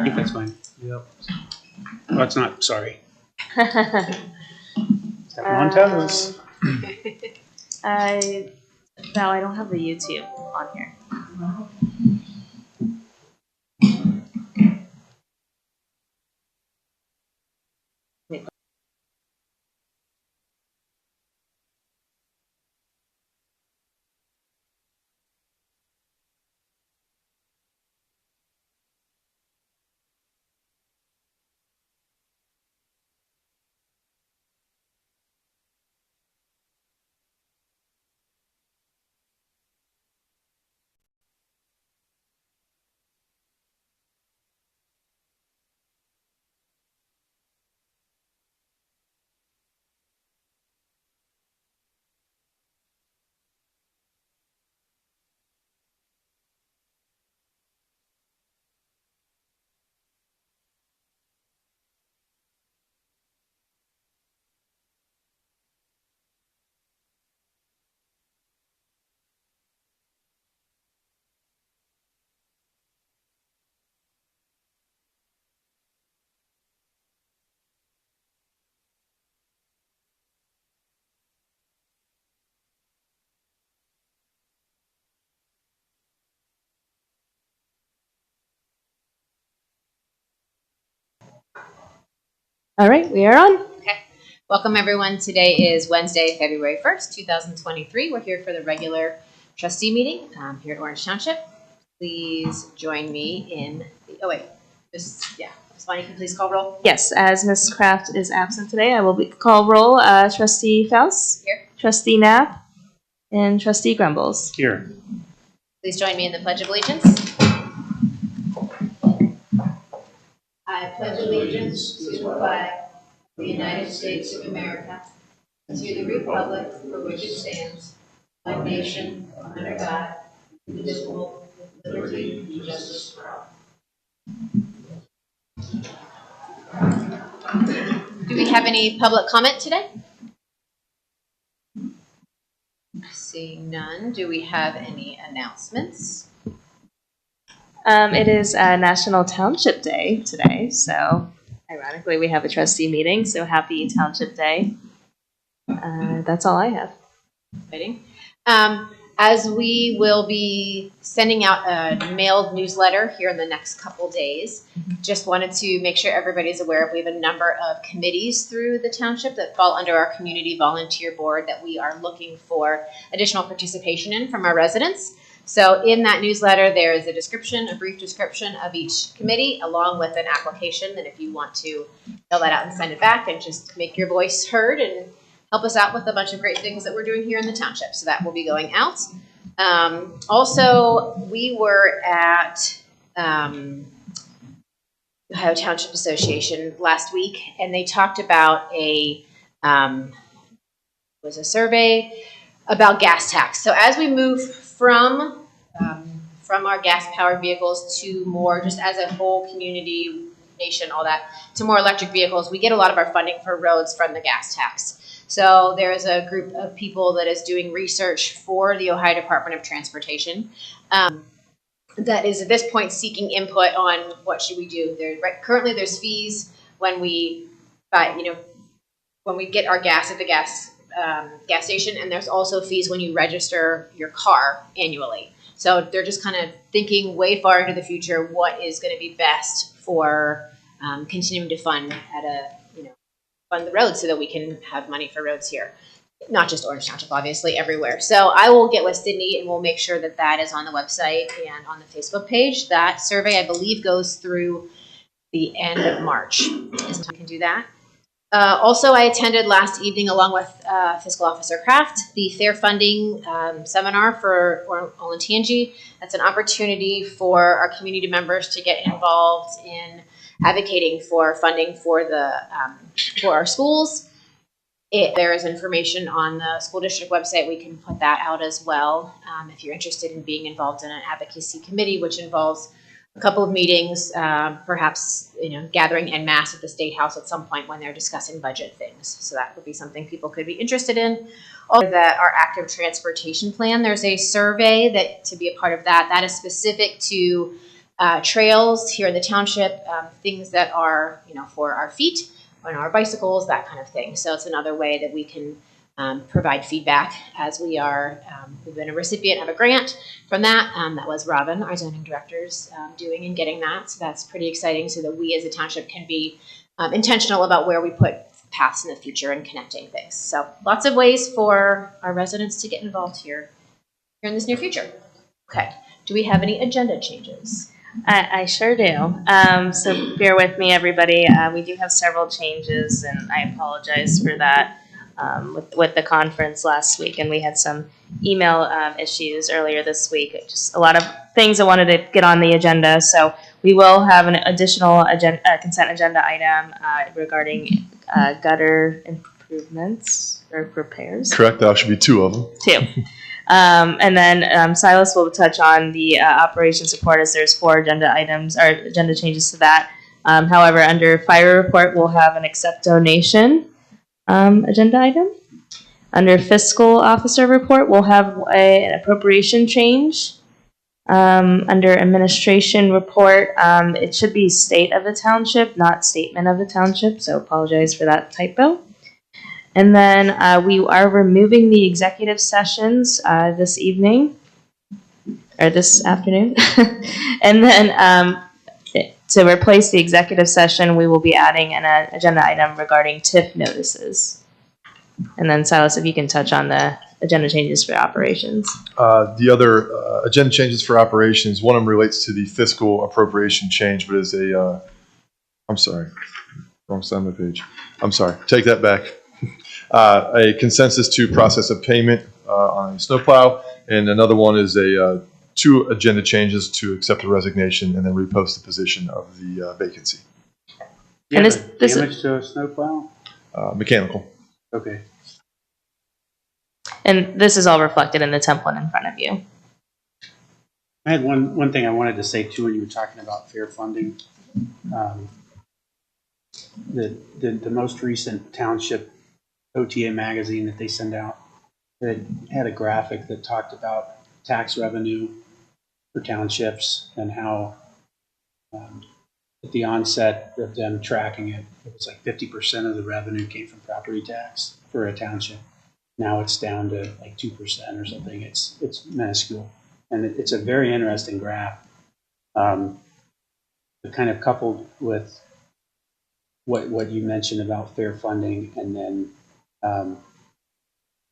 I think that's fine. Yep. Oh, it's not, sorry. Stepping on toes. Val, I don't have the YouTube on here. All right, we are on. Okay. Welcome, everyone. Today is Wednesday, February 1st, 2023. We're here for the regular trustee meeting here at Orange Township. Please join me in Bonnie, can you please call roll? Yes, as Ms. Kraft is absent today, I will call roll. Trustee Faust? Here. Trustee Knapp? And Trustee Grumbles? Here. Please join me in the Pledge of Allegiance. I pledge allegiance to the flag of the United States of America, and to the republic for which it stands, one nation, under God, indivisible, with liberty and justice for all. Do we have any public comment today? Seeing none, do we have any announcements? It is National Township Day today, so ironically we have a trustee meeting, so happy Township Day. That's all I have. Exciting. As we will be sending out a mailed newsletter here in the next couple days, just wanted to make sure everybody's aware we have a number of committees through the township that fall under our community volunteer board that we are looking for additional participation in from our residents. So in that newsletter, there is a brief description of each committee, along with an application that if you want to fill that out and send it back and just make your voice heard and help us out with a bunch of great things that we're doing here in the township. So that will be going out. Also, we were at Ohio Township Association last week, and they talked about a survey about gas tax. So as we move from our gas-powered vehicles to more, just as a whole community, nation, all that, to more electric vehicles, we get a lot of our funding for roads from the gas tax. So there is a group of people that is doing research for the Ohio Department of Transportation that is at this point seeking input on what should we do. Currently there's fees when we when we get our gas at the gas station, and there's also fees when you register your car annually. So they're just kind of thinking way far into the future what is going to be best for continuing to fund fund the roads so that we can have money for roads here. Not just Orange Township, obviously, everywhere. So I will get with Sydney and we'll make sure that that is on the website and on the Facebook page. That survey, I believe, goes through the end of March. So I can do that. Also, I attended last evening, along with Fiscal Officer Kraft, the Fair Funding seminar for Olentangy. That's an opportunity for our community members to get involved in advocating for funding for our schools. There is information on the school district website. We can put that out as well if you're interested in being involved in an advocacy committee, which involves a couple of meetings, perhaps gathering en masse at the State House at some point when they're discussing budget things. So that would be something people could be interested in. Also, our active transportation plan. There's a survey that to be a part of that. That is specific to trails here in the township, things that are, for our feet, on our bicycles, that kind of thing. So it's another way that we can provide feedback as we are, we've been a recipient of a grant from that. That was Robin, our zoning director's doing and getting that. So that's pretty exciting so that we as a township can be intentional about where we put paths in the future and connecting things. So lots of ways for our residents to get involved here in this near future. Okay. Do we have any agenda changes? I sure do. So bear with me, everybody. We do have several changes, and I apologize for that with the conference last week. And we had some email issues earlier this week. Just a lot of things I wanted to get on the agenda. So we will have an additional consent agenda item regarding gutter improvements or repairs. Correct. That should be 2 of them. 2. And then Silas will touch on the operation support as there's 4 agenda items or agenda changes to that. However, under fire report, we'll have an accept donation agenda item. Under fiscal officer report, we'll have an appropriation change. Under administration report, it should be state of the township, not statement of the township. So apologize for that typo. And then we are removing the executive sessions this evening, or this afternoon. And then to replace the executive session, we will be adding an agenda item regarding TIF notices. And then Silas, if you can touch on the agenda changes for operations. The other agenda changes for operations, one of them relates to the fiscal appropriation change, but is a, I'm sorry, wrong side of the page. I'm sorry, take that back. A consensus to process a payment on a snowplow, and another one is a 2 agenda changes to accept the resignation and then repost the position of the vacancy. And this damage to a snowplow? Mechanical. Okay. And this is all reflected in the template in front of you. I had one thing I wanted to say too when you were talking about fair funding. The most recent township OTA magazine that they send out, it had a graphic that talked about tax revenue for townships and how at the onset of them tracking it, it was like 50% of the revenue came from property tax for a township. Now it's down to like 2% or something. It's minuscule, and it's a very interesting graph. But kind of coupled with what you mentioned about fair funding, and then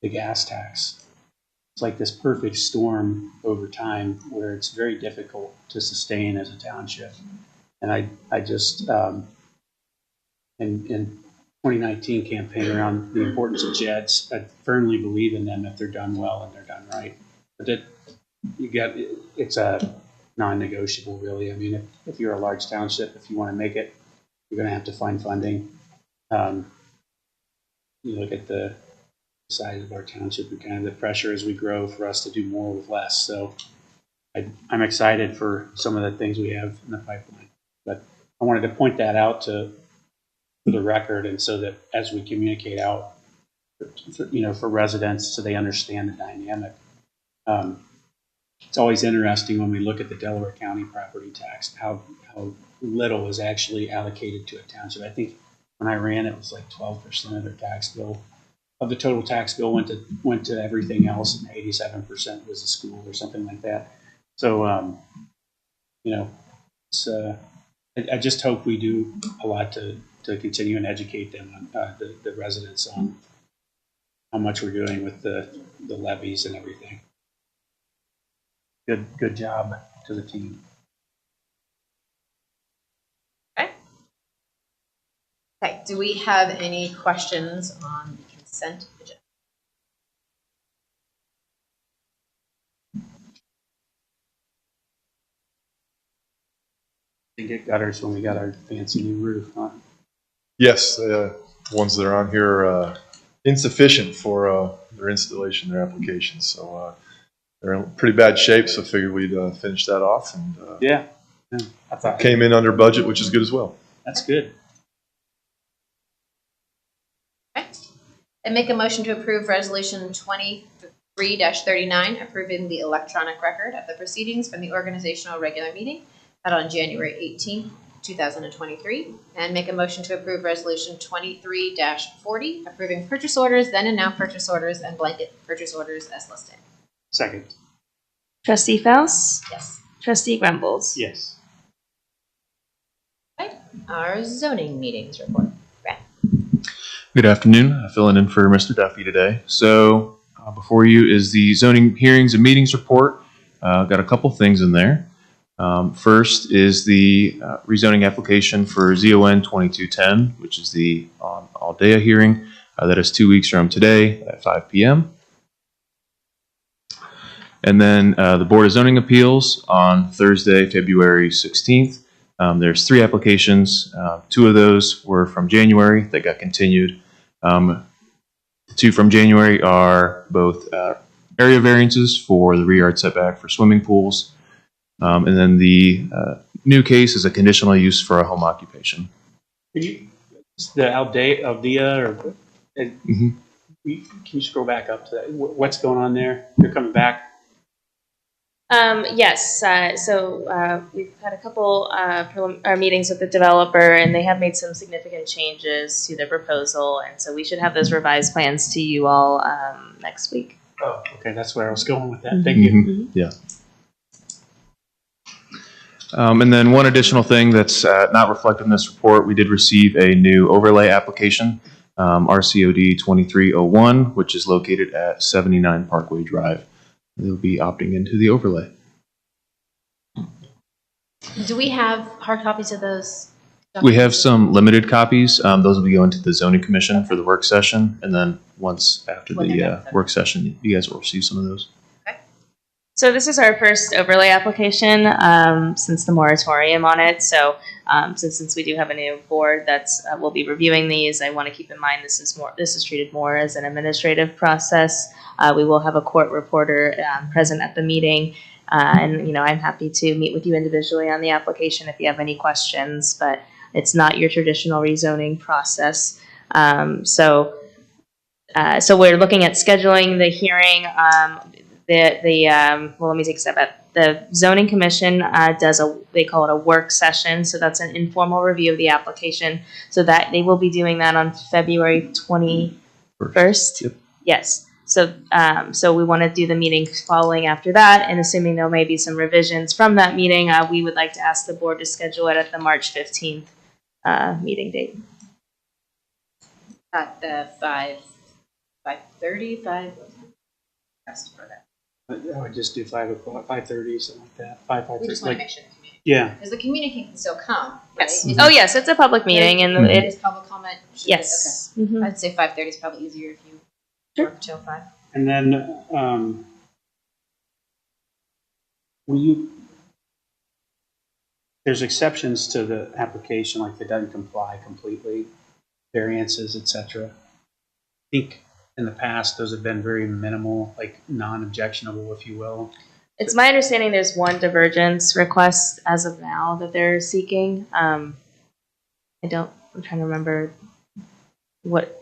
the gas tax. It's like this perfect storm over time where it's very difficult to sustain as a township. And I just in 2019 campaign around the importance of JEDs, I firmly believe in them if they're done well and they're done right. But it's a non-negotiable, really. I mean, if you're a large township, if you want to make it, you're going to have to find funding. You look at the size of our township and kind of the pressure as we grow for us to do more with less. So I'm excited for some of the things we have in the pipeline. But I wanted to point that out for the record, and so that as we communicate out, for residents, so they understand the dynamic. It's always interesting when we look at the Delaware County property tax, how little is actually allocated to a township. I think when I ran it was like 12% of their tax bill. Of the total tax bill went to everything else, and 87% was the school or something like that. So, it's, I just hope we do a lot to continue and educate them on the residents on how much we're doing with the levies and everything. Good job to the team. Okay, do we have any questions on the consent agenda? Didn't get gutters when we got our fancy new roof, huh? Yes, ones that are on here are insufficient for their installation, their applications. So they're in pretty bad shape, so I figured we'd finish that off. And Yeah, I thought came in under budget, which is good as well. that's good. Okay. And make a motion to approve resolution 23-39, approving the electronic record of the proceedings from the organizational regular meeting Out on January 18th, 2023, and make a motion to approve Resolution 23-40, approving purchase orders, then and now purchase orders, and blanket purchase orders as listed. Second. Trustee Faust? Yes. Trustee Grumbles? Yes. Our zoning meetings report. Good afternoon. Filling in for Mr. Duffy today. So before you is the zoning hearings and meetings report. Got a couple things in there. First is the rezoning application for ZON 2210, which is the Aldea hearing. That is 2 weeks from today at 5 p.m. And then the Board of Zoning Appeals on Thursday, February 16th. There's 3 applications. 2 of those were from January that got continued. The 2 from January are both area variances for the rear yard setback for swimming pools. And then the new case is a conditional use for a home occupation. Can you, the Aldea or, can you scroll back up to that? What's going on there? They're coming back? Yes. So we've had a couple meetings with the developer, and they have made some significant changes to their proposal, and so we should have those revised plans to you all next week. Oh, okay. That's where I was going with that. Thank you. Yeah. And then one additional thing that's not reflected in this report, we did receive a new overlay application, RCOD 2301, which is located at 79 Parkway Drive. They'll be opting into the overlay. Do we have hard copies of those? We have some limited copies. Those will be going to the zoning commission for the work session. And then once after the work session, you guys will receive some of those. So this is our first overlay application since the moratorium on it. So since we do have a new board that's will be reviewing these, I want to keep in mind this is treated more as an administrative process. We will have a court reporter present at the meeting, and I'm happy to meet with you individually on the application if you have any questions. But it's not your traditional rezoning process. So we're looking at scheduling the hearing. Well, let me take a step back. The zoning commission they call it a work session. So that's an informal review of the application. So that they will be doing that on February 21st. Yep. Yes. So we want to do the meeting following after that, and assuming there may be some revisions from that meeting, we would like to ask the board to schedule it at the March 15th meeting date. At the 5:30, 5. Best for that. I would just do 5 o'clock, 5:30, something like that. 5:30. We just want to make sure the community. Yeah. Because the community can still come. Yes. Right? Oh, yes. It's a public meeting, and It is public comment. yes. Okay. Mhm. I'd say 5:30 is probably easier if you work till 5. And then, there's exceptions to the application, like if it doesn't comply completely, variances, etc. I think in the past, those have been very minimal, like non-objectionable, if you will. It's my understanding there's one divergence request as of now that they're seeking. I'm trying to remember what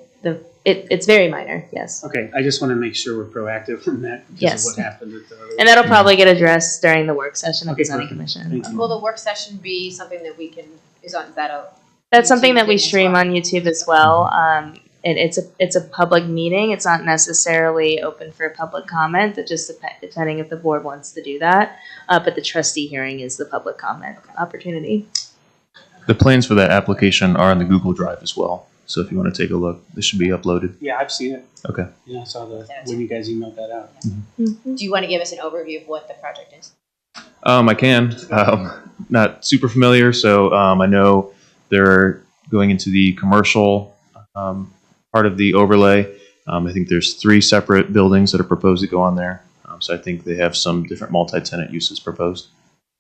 it's very minor, yes. Okay, I just want to make sure we're proactive in that because Yes. of what happened with the other. And that'll probably get addressed during the work session of Okay, the zoning perfect. commission. Thank you. Will the work session be something that we can, is that a? That's something that we YouTube thing as stream well? on YouTube as well. It's a public meeting. It's not necessarily open for public comment. It just depending if the board wants to do that. But the trustee hearing is the public comment opportunity. The plans for that application are on the Google Drive as well. So if you want to take a look, this should be uploaded. Yeah, I've seen it. Okay. Yeah, I saw when you guys emailed that out. Do you want to give us an overview of what the project is? I can. Not super familiar, so I know they're going into the commercial part of the overlay. I think there's 3 separate buildings that are proposed to go on there. So I think they have some different multi-tenant uses proposed.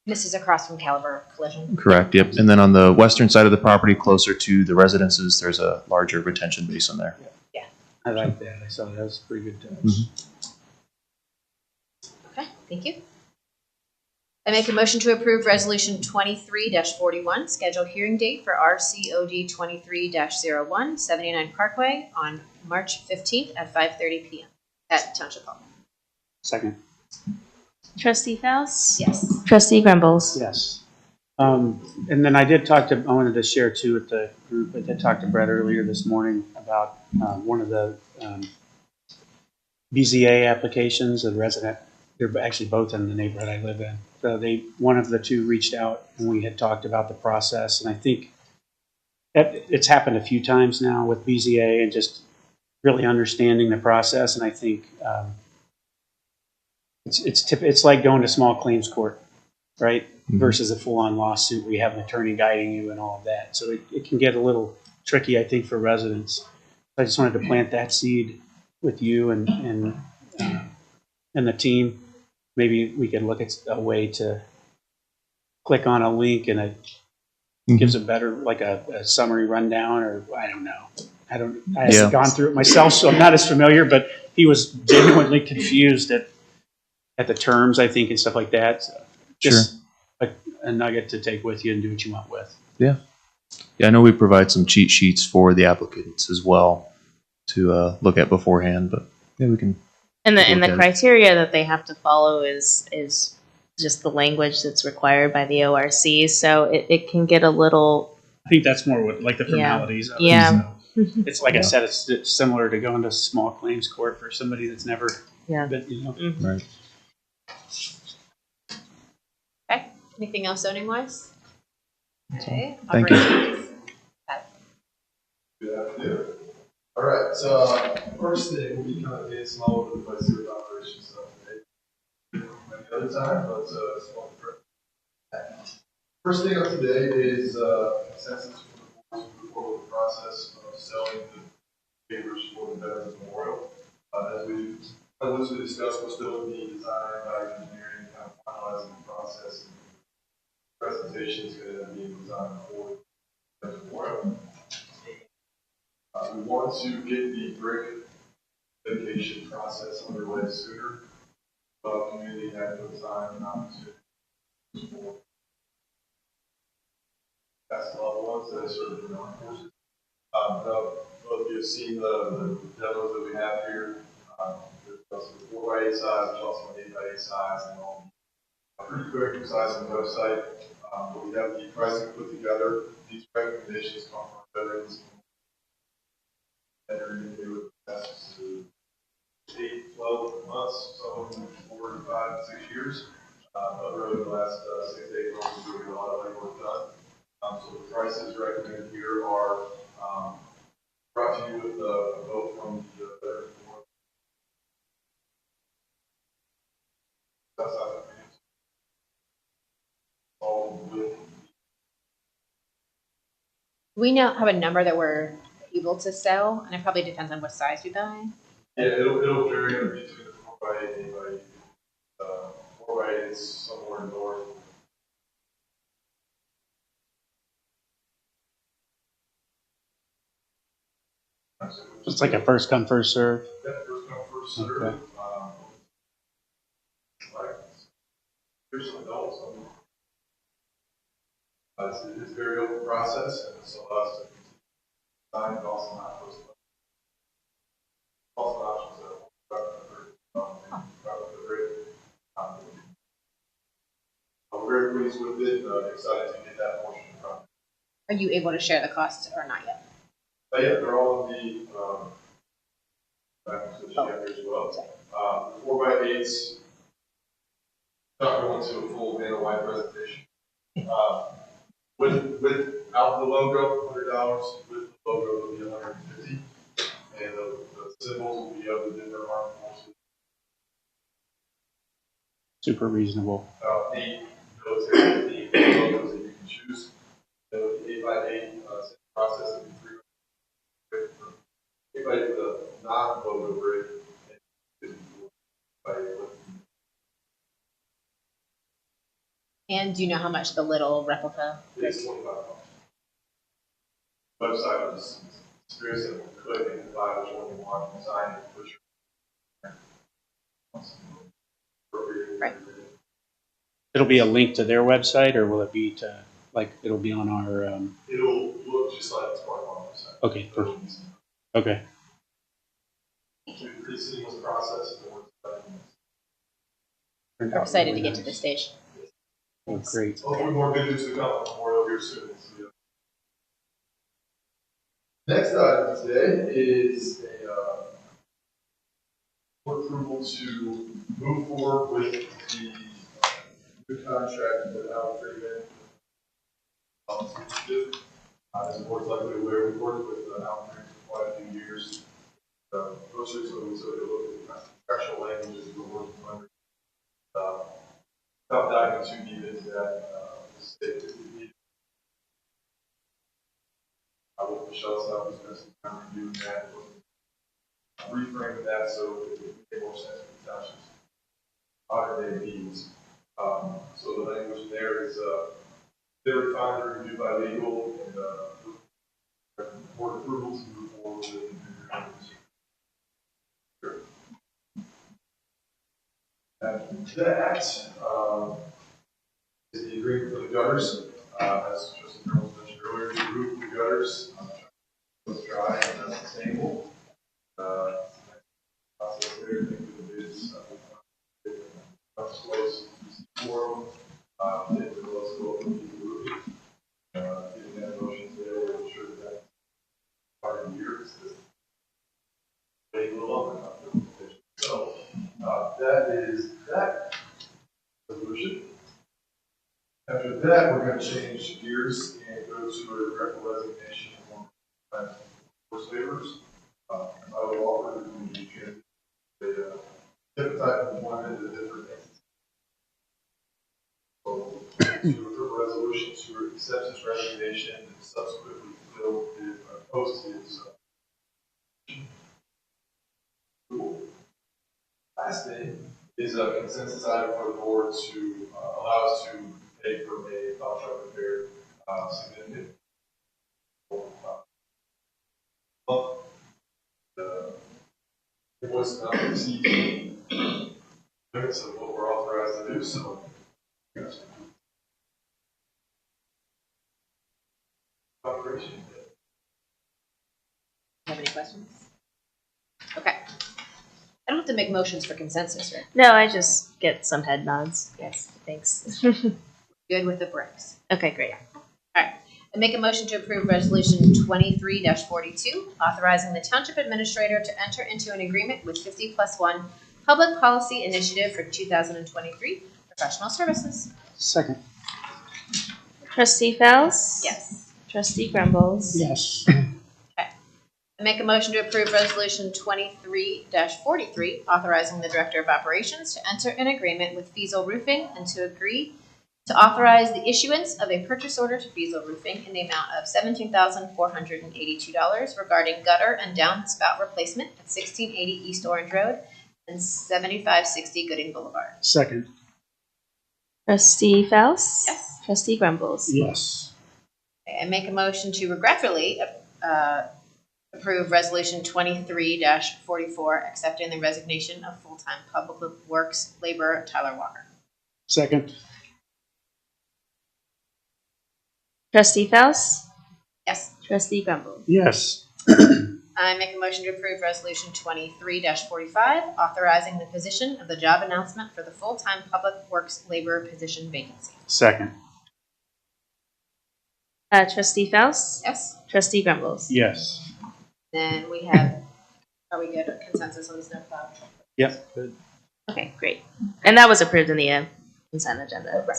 This is across from Caliber Collision. Correct, yep. And then on the western side of the property, closer to the residences, there's a larger retention basin there. I like that. I saw that. That was pretty good touch. Mhm. Okay, thank you. I make a motion to approve Resolution 23-41, schedule hearing date for RCOD 23-01, 79 Parkway on March 15th at 5:30 p.m. at Township Hall. Second. Trustee Faust? Yes. Trustee Grumbles? Yes. And then I wanted to share too with the group, I did talk to Brett earlier this morning about one of the BZA applications, a resident, they're actually both in the neighborhood I live in. So one of the two reached out and we had talked about the process. And I think it's happened a few times now with BZA and just really understanding the process. And I think it's like going to small claims court, right? Versus a full-on lawsuit where you have an attorney guiding you and all of that. So it can get a little tricky, I think, for residents. I just wanted to plant that seed with you and the team. Maybe we can look at a way to click on a link and it gives a better, like a summary rundown, or I don't know. I haven't gone through it myself, so I'm not as familiar, but he was genuinely confused at the terms, I think, and stuff like that. So just a nugget to take with you and do what you want with. Yeah, I know we provide some cheat sheets for the applicants as well to look at beforehand, but yeah, we can. And the criteria that they have to follow is just the language that's required by the ORC. So it can get a little. I think that's more what, like the formalities of it. Yeah. So it's like I said, it's similar to going to small claims court for somebody that's never. Yeah. Been, you know. Right. Okay. Anything else zoning wise? Okay. Thank you. Operations. Good afternoon. All right, so first thing, we'll be kind of dancing all over the place here with operations stuff today. Any other time, but it's fun. First thing up today is consensus for the board's report the process of selling the papers for the Veterans Memorial. As we loosely discussed, we're still in the design by engineering, kind of finalizing the process. Presentation is going to end up being designed for the Veterans Memorial. We want to get the brick dedication process underway sooner. But community had no time and opportunity for that's level ones that I serve in armed forces. Both of you have seen the demos that we have here. There's also the 4x8 size, there's also an 8x8 size, and all pretty quick size on the website. But we have the pricing put together. These recommendations come from veterans. Veteran with access to 8, 12 months, some of them 4 to 5, 6 years. But really the last 6 to 8 months, we're doing a lot of legwork done. So the prices recommended here are brought to you with a vote from the Veterans Board. That's all with. We now have a number that we're able to sell, and it probably depends on what size you buy. Yeah, it'll vary between the 4x8 and 8x8. 4x8 is somewhere north. It's like a first come, first serve. Yeah, first come, first serve. Okay. Like, here's some adults. It's a very open process, and it's allows to design and also not first. Also options I'm very pleased with it, excited to get that portion from. Are you able to share the cost or not yet? But yeah, they're all in the package that you have here as well. The 4x8s, not going to a full Vanna White presentation. Without the logo, $100. With the logo, it'll be $150. And the symbols will be of the different armed forces. Super reasonable. 8 military logos that you can choose. The 8x8 process will be 3. 8x8 with a non-logo brick. And do you know how much the little replica? It's $25. Website is very simple. Click and buy which one you want, and sign it, put your Right. It'll be a link to their website, or will it be to, like, it'll be on our, It'll look just like it's part of our website. okay, perfect. Okay. It's a pretty seamless process. We're excited to get to this stage. Oh, great. Hopefully more good news to come on Memorial here soon. So, yeah. Next item today is a approval to move forward with the new contract with Alan Freeman. As the board's likely aware, we've worked with Alan Freeman for quite a few years. Most recently, we took a look at the contractual languages we're working on. Without diving too deep into that, with Michelle's help, we spent some time reviewing that, reframing that so it would make more sense for the townships. Modern day needs. So the language there is they're refined and reviewed by legal and board approval to move forward with the new language. And that is the agreement for the gutters. As Trustee Jones mentioned earlier, the roof of the gutters was dry and unsustainable. Process there, think of the bids, close for get the close scope of the roof. Getting that motion there, we'll ensure that part of the year is a little longer. So that is that resolution. After that, we're going to change gears and go to a regretful resignation of force waivers. I will offer the different type of employment at different entities. So, to approve a resolution to accept his resignation and subsequently fill his post his. Last thing is a consensus item for the board to allow us to pay for a file truck repair significant. It was not exceeding limits of what we're authorized to do, so. Yes. Operation. Have any questions? Okay. I don't have to make motions for consensus, right? No, I just get some head nods. Yes. Thanks. Good with the bricks. Okay, great. All right. I make a motion to approve Resolution 23-42, authorizing the Township Administrator to enter into an agreement with 50+1 Public Policy Initiative for 2023 professional services. Second. Trustee Fells? Yes. Trustee Grumbles? Yes. I make a motion to approve Resolution 23-43, authorizing the Director of Operations to enter an agreement with Fiesel Roofing and to agree to authorize the issuance of a purchase order to Fiesel Roofing in the amount of $17,482 regarding gutter and downspout replacement at 1680 East Orange Road and 7560 Gooding Boulevard. Second. Trustee Fells? Yes. Trustee Grumbles? Yes. I make a motion to regretfully approve Resolution 23-44, accepting the resignation of full-time Public Works laborer Tyler Walker. Second. Trustee Fells? Yes. Trustee Grumbles? Yes. I make a motion to approve Resolution 23-45, authorizing the position of the job announcement for the full-time Public Works laborer position vacancy. Second. Trustee Fells? Yes. Trustee Grumbles? Yes. Then we have, are we good with consensus on the snowplow? Yep. Good. Okay, great. And that was approved in the consent agenda. Right.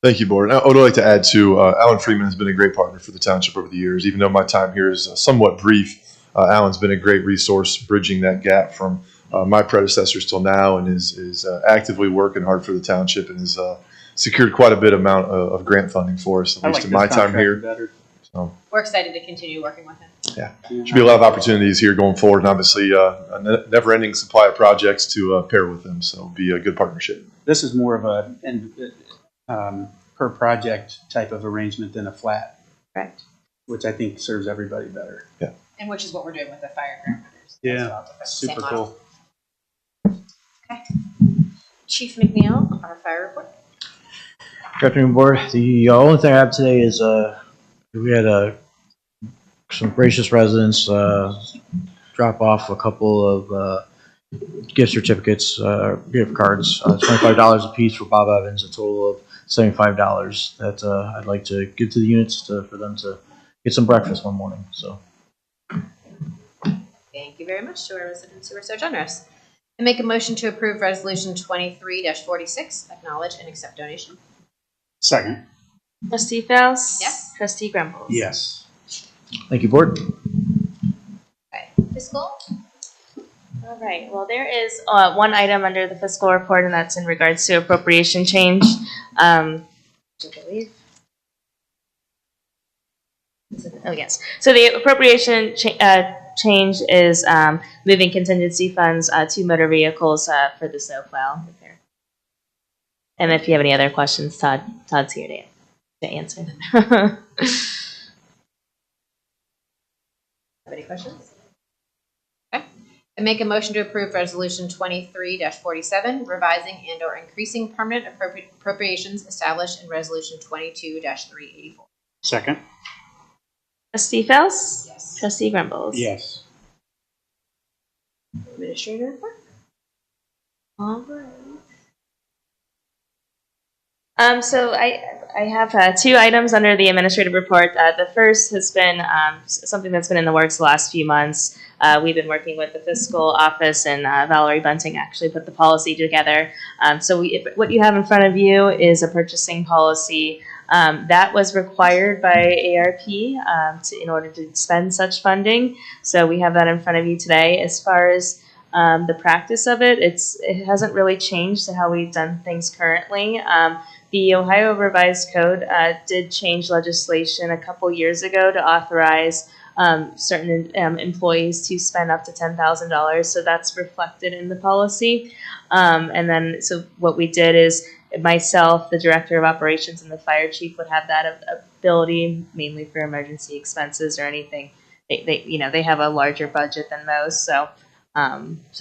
Thank you, Board. I would like to add to Alan Freeman has been a great partner for the township over the years. Even though my time here is somewhat brief, Alan's been a great resource bridging that gap from my predecessors till now, and is actively working hard for the township and has secured quite a bit amount of grant funding for us, at least in my time here. Better. So, We're excited to continue working with him. yeah, should be a lot of opportunities here going forward, and obviously a never-ending supply of projects to pair with them. So, it'll be a good partnership. This is more of a per project type of arrangement than a flat, Correct. which I think serves everybody better. Yeah. And which is what we're doing with the fire grant writers. Yeah, Same super model. cool. Okay. Chief McNeil, our fire report. Good afternoon, Board. The only thing I have today is we had some gracious residents drop off a couple of gift certificates, gift cards, $25 a piece for Bob Evans, a total of $75 that I'd like to give to the units for them to get some breakfast one morning. So Thank you very much to our residents who are so generous. And make a motion to approve Resolution 23-46, acknowledge and accept donation. Second. Trustee Faust? Yes. Trustee Grumbles? Yes. thank you, board. Okay. Fiscal? All right, well, there is one item under the fiscal report, and that's in regards to appropriation change. I believe. Oh, yes. So the appropriation change is moving contingency funds to motor vehicles for the snowplow repair. And if you have any other questions, Todd's here to answer. Have any questions? Okay. And make a motion to approve Resolution 23-47, revising and or increasing permanent appropriations established in Resolution 22-384. Second. Trustee Faust? Yes. Trustee Grumbles? Yes. Administrator report? All right. So I have two items under the administrative report. The first has been something that's been in the works the last few months. We've been working with the fiscal office, and Valerie Bunting actually put the policy together. So what you have in front of you is a purchasing policy that was required by ARP in order to spend such funding. So we have that in front of you today. As far as the practice of it, it hasn't really changed to how we've done things currently. The Ohio Revised Code did change legislation a couple years ago to authorize certain employees to spend up to $10,000. So that's reflected in the policy. And then, so what we did is myself, the director of operations, and the fire chief would have that ability, mainly for emergency expenses or anything. They have a larger budget than most, so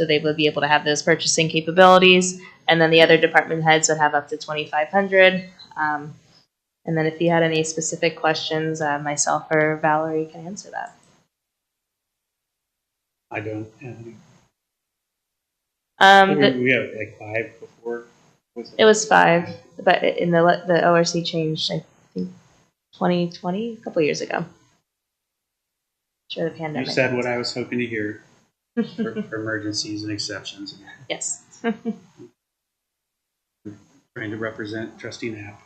they would be able to have those purchasing capabilities. And then the other department heads would have up to $2,500. And then if you had any specific questions, myself or Valerie can answer that. I don't have any. We have like 5 before. It was 5, but in the ORC changed, I think, 2020, a couple years ago. Sure, the pandemic. You said what I was hoping to hear for emergencies and exceptions. Yes. Trying to represent Trustee Knapp.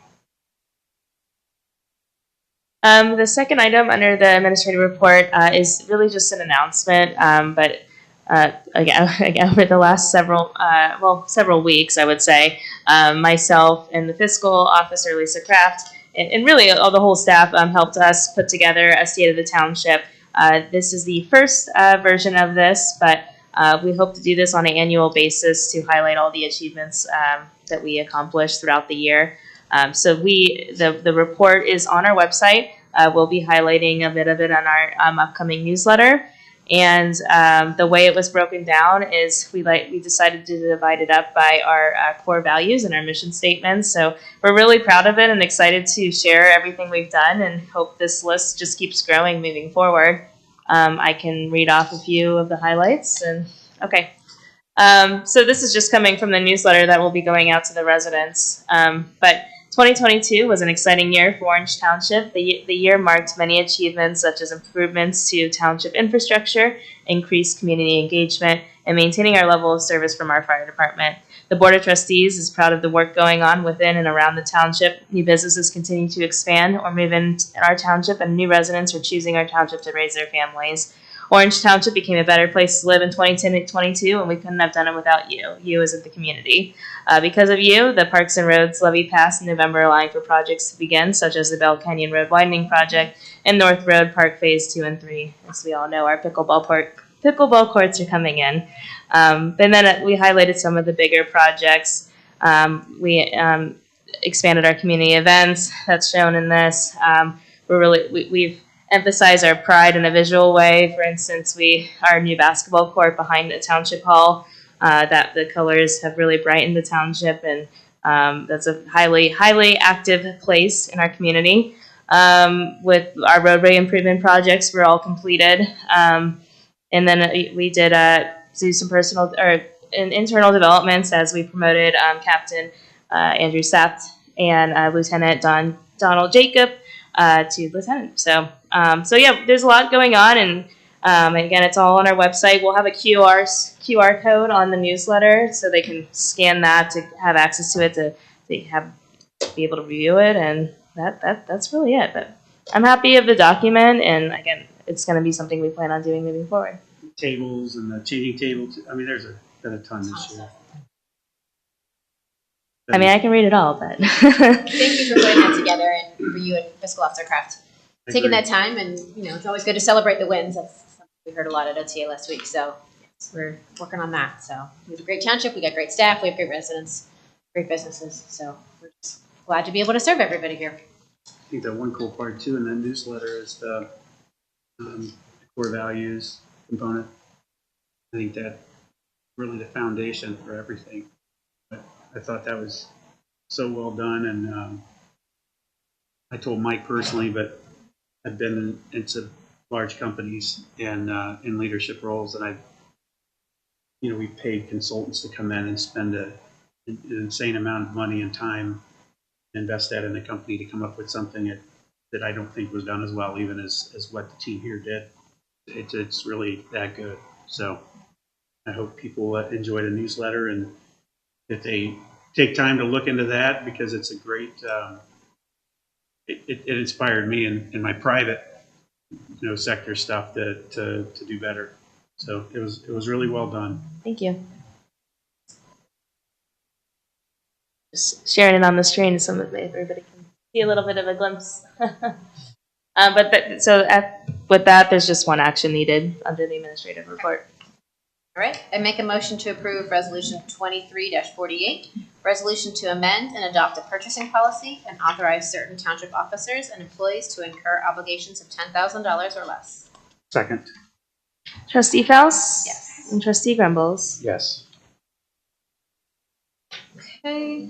The second item under the administrative report is really just an announcement, but again, over the last several weeks, I would say, myself and the fiscal officer, Lisa Kraft, and really all the whole staff helped us put together a State of the Township. This is the first version of this, but we hope to do this on an annual basis to highlight all the achievements that we accomplished throughout the year. So the report is on our website. We'll be highlighting a bit of it on our upcoming newsletter. And the way it was broken down is we decided to divide it up by our core values and our mission statements. So we're really proud of it and excited to share everything we've done, and hope this list just keeps growing moving forward. I can read off a few of the highlights. Okay. So this is just coming from the newsletter that will be going out to the residents. But 2022 was an exciting year for Orange Township. The year marked many achievements, such as improvements to township infrastructure, increased community engagement, and maintaining our level of service from our fire department. The Board of Trustees is proud of the work going on within and around the township. New businesses continue to expand or move in our township, and new residents are choosing our township to raise their families. Orange Township became a better place to live in 2010 and 2022, and we couldn't have done it without you as in the community. Because of you, the Parks and Roads levy passed in November, allowing for projects to begin, such as the Bell Canyon Road Widening Project and North Road Park Phase 2 and 3. As we all know, our pickleball courts are coming in. And then we highlighted some of the bigger projects. We expanded our community events. That's shown in this. We've emphasize our pride in a visual way. For instance, our new basketball court behind the Township Hall, that the colors have really brightened the township, and that's a highly active place in our community. With our roadway improvement projects, we're all completed. And then we did do some personal or internal developments as we promoted Captain Andrew Saft and Lieutenant Donald Jacob to lieutenant. So yeah, there's a lot going on, and again, it's all on our website. We'll have a QR code on the newsletter, so they can scan that to have access to it to be able to review it, and that's really it. But I'm happy of the document, and again, it's going to be something we plan on doing moving forward. Tables and the changing tables. I mean, there's been a ton this year. I mean, I can read it all, but Thank you for putting that together, and for you and Fiscal Officer Kraft taking Agreed. that time. And it's always good to celebrate the wins. That's something we heard a lot at OTA last week. So yes, we're working on that. So it was a great township. We got great staff. We have great residents, great businesses. So we're just glad to be able to serve everybody here. I think that one cool part too in that newsletter is the core values component. I think that really the foundation for everything. But I thought that was so well done, and I told Mike personally, but I've been into large companies and in leadership roles, and we paid consultants to come in and spend an insane amount of money and time, invest that in a company to come up with something that I don't think was done as well, even as what the team here did. It's really that good. So I hope people enjoy the newsletter, and if they take time to look into that, because it's a great, it inspired me in my private, sector stuff to do better. So it was really well done. thank you. Just sharing it on the screen so that everybody can see a little bit of a glimpse. With that, there's just one action needed under the administrative report. All right. I make a motion to approve Resolution 23-48, resolution to amend and adopt a purchasing policy and authorize certain township officers and employees to incur obligations of $10,000 or less. Second. Trustee Faust? Yes. And Trustee Grumbles? Yes. Okay.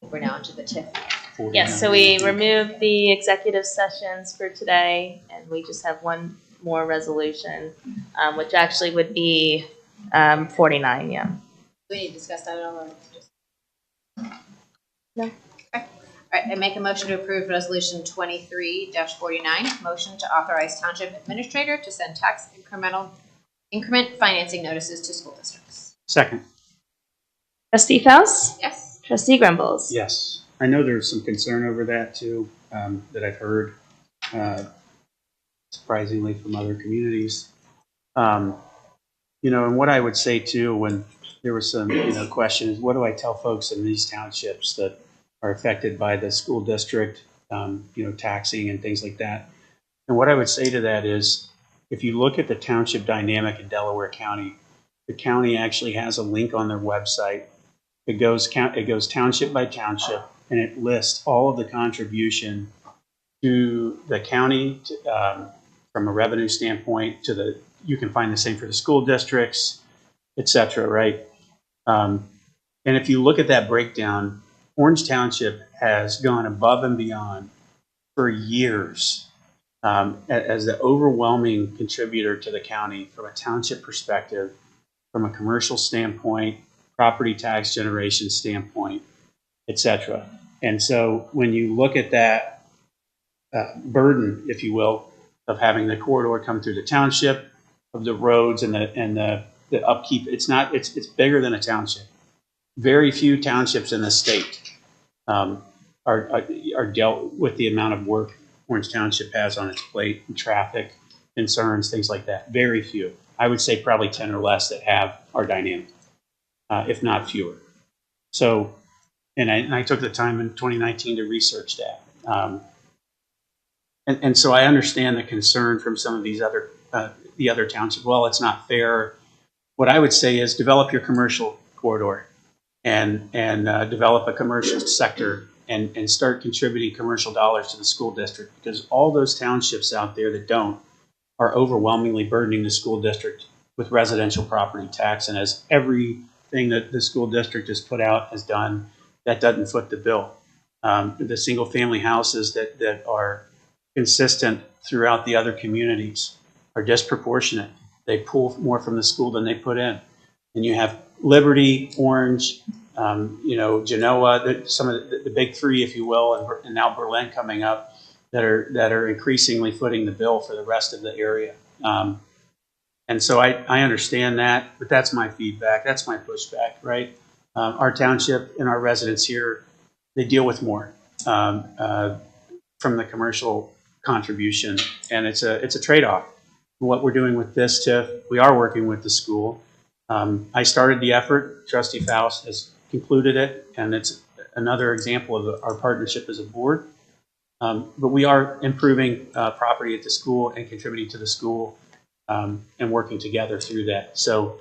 We're now into the TIF. Yes, so we removed the executive sessions for today, and we just have one more resolution, which actually would be 49, yeah. Do we need to discuss that at all? Or just... No. Okay. All right. I make a motion to approve Resolution 23-49, motion to authorize Township Administrator to send tax increment financing notices to school districts. Second. Trustee Faust? Yes. Trustee Grumbles? Yes. I know there's some concern over that too, that I've heard, surprisingly, from other communities. And what I would say too, when there was some, questions, what do I tell folks in these townships that are affected by the school district, taxing and things like that? And what I would say to that is, if you look at the township dynamic in Delaware County, the county actually has a link on their website. It goes township by township, and it lists all of the contribution to the county from a revenue standpoint. You can find the same for the school districts, et cetera, right? And if you look at that breakdown, Orange Township has gone above and beyond for years as the overwhelming contributor to the county from a township perspective, from a commercial standpoint, property tax generation standpoint, et cetera. And so when you look at that burden, if you will, of having the corridor come through the township, of the roads and the upkeep, it's bigger than a township. Very few townships in the state are dealt with the amount of work Orange Township has on its plate, and traffic concerns, things like that. Very few. I would say probably 10 or less that have our dynamic, if not fewer. So, and I took the time in 2019 to research that. And so I understand the concern from some of these the other townships. Well, it's not fair. What I would say is develop your commercial corridor and develop a commercial sector and start contributing commercial dollars to the school district, because all those townships out there that don't are overwhelmingly burdening the school district with residential property tax. And as everything that the school district has put out has done, that doesn't foot the bill. The single family houses that are consistent throughout the other communities are disproportionate. They pull more from the school than they put in. And you have Liberty, Orange, Genoa, some of the big three, if you will, and now Berlin coming up that are increasingly footing the bill for the rest of the area. And so I understand that, but that's my feedback. That's my pushback, right? Our township and our residents here, they deal with more from the commercial contribution, and it's a trade-off. What we're doing with this TIF, we are working with the school. I started the effort. Trustee Faust has concluded it, and it's another example of our partnership as a board. But we are improving property at the school and contributing to the school and working together through that. So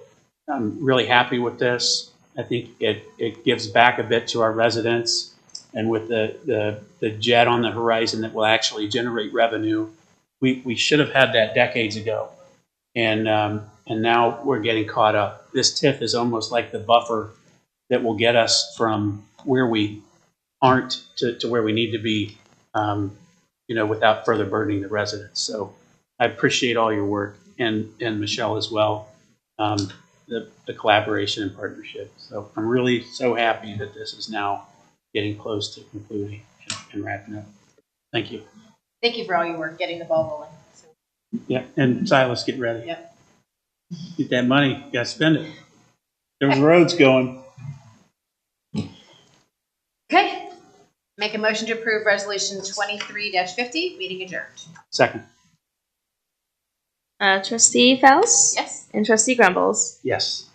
I'm really happy with this. I think it gives back a bit to our residents, and with the jet on the horizon that will actually generate revenue, we should have had that decades ago. And now we're getting caught up. This TIF is almost like the buffer that will get us from where we aren't to where we need to be, without further burdening the residents. So I appreciate all your work, and Michelle as well, the collaboration and partnership. So I'm really so happy that this is now getting close to concluding and wrapping up. Thank you. Thank you for all your work getting the ball rolling. So, Yeah, and Silas, get ready. Yep. Get that money. You got to spend it. There's roads going. okay. Make a motion to approve resolution 23-50. Meeting adjourned. Second. Trustee Faust? Yes. And Trustee Grumbles? Yes.